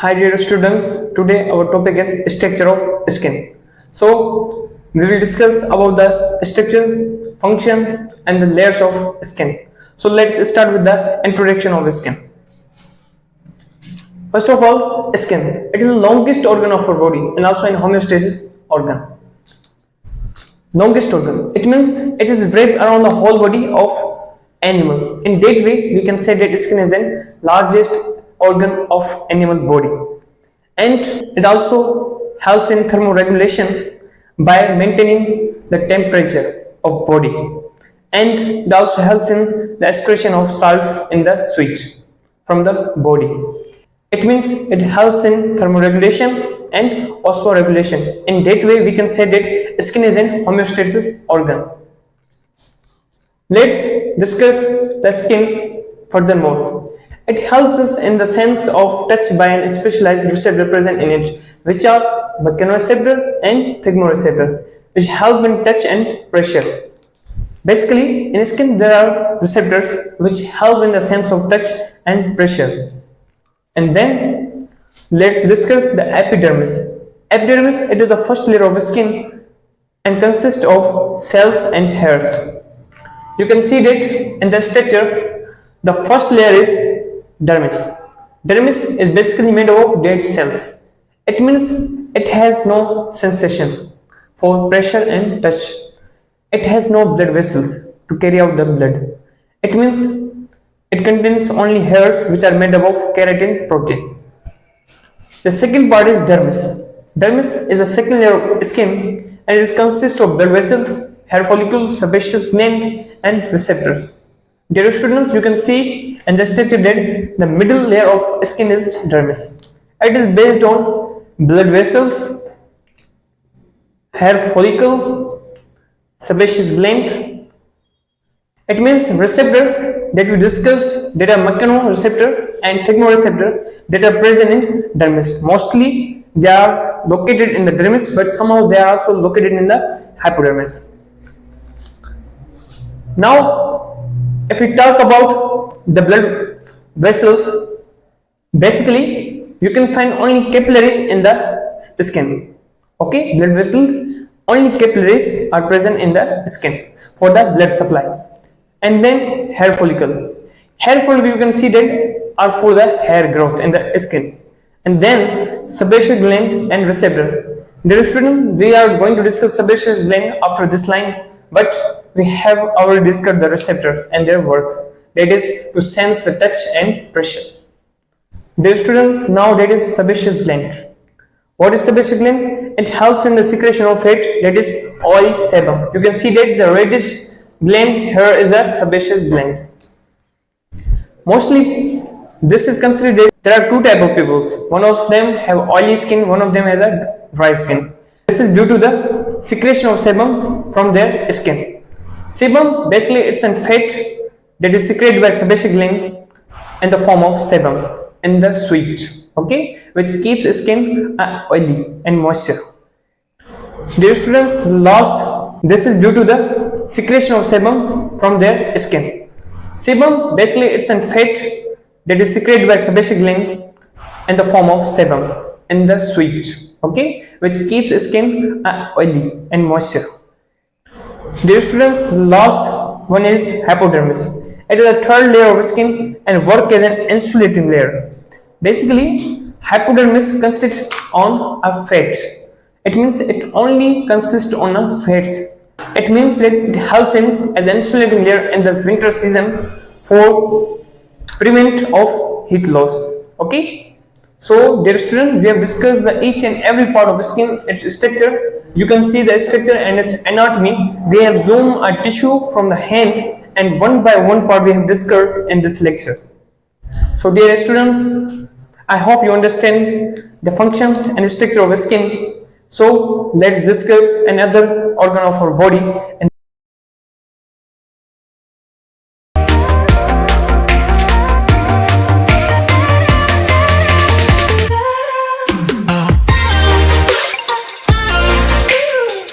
Hi dear students, today our topic is structure of skin. So we will discuss about the structure, function and the layers of skin. So let's start with the introduction of skin. First of all, skin. It is the longest organ of our body and also in homeostasis organ. Longest organ. It means it is wrapped around the whole body of animal. In that way, we can say that skin is the largest organ of animal body. And it also helps in thermoregulation by maintaining the temperature of body. And it also helps in the excretion of salt in the switch from the body. It means it helps in thermoregulation and osmoregulation. In that way, we can say that skin is an homeostasis organ. Let's discuss the skin furthermore. It helps us in the sense of touch by an specialized receptor present in it, which are mechanoreceptor and thigmoreceptor, which help in touch and pressure. Basically, in skin there are receptors which help in the sense of touch and pressure. And then let's discuss the epidermis. Epidermis, it is the first layer of skin and consists of cells and hairs. You can see that in the structure, the first layer is dermis. Dermis is basically made of dead cells. It means it has no sensation for pressure and touch. It has no blood vessels to carry out the blood. It means it contains only hairs which are made up of keratin protein. The second part is dermis. Dermis is a second layer of skin and it consists of blood vessels, hair follicles, sebaceous gland and receptors. Dear students, you can see in the structure that the middle layer of skin is dermis. It is based on blood vessels, hair follicle, sebaceous gland. It means receptors that we discussed that are mechanoreceptor and thigmoreceptor that are present in dermis. Mostly they are located in the dermis, but somehow they are also located in the hypodermis. Now, if we talk about the blood vessels, basically you can find only capillaries in the skin. Okay, blood vessels, only capillaries are present in the skin for the blood supply. And then hair follicle. Hair follicle you can see that are for the hair growth in the skin. And then sebaceous gland and receptor. Dear student, we are going to discuss sebaceous gland after this line, but we have already discussed the receptors and their work, that is to sense the touch and pressure. Dear students, now that is sebaceous gland. What is sebaceous gland? It helps in the secretion of fat, that is oil sebum. You can see that the reddish gland here is a sebaceous gland. Mostly this is considered, there are two types of people. One of them have oily skin, one of them has a dry skin. This is due to the secretion of sebum from their skin. Sebum, basically it's a fat that is secreted by sebaceous gland in the form of sebum in the sweat, okay, which keeps skin oily and moisture. Dear students, last, this is due to the secretion of sebum from their skin. Sebum, basically it's a fat that is secreted by sebaceous gland in the form of sebum in the sweat, okay, which keeps skin oily and moisture. Dear students, the last one is hypodermis. It is a third layer of skin and work as an insulating layer. Basically, hypodermis consists on a fat. It means it only consists on a fats. It means that it helps in as an insulating layer in the winter season for prevent of heat loss. Okay. So, dear student, we have discussed the each and every part of the skin, its structure. You can see the structure and its anatomy. We have zoomed a tissue from the hand and one by one part we have discussed in this lecture. So, dear students, I hope you understand the function and structure of the skin. So, let's discuss another organ of our body.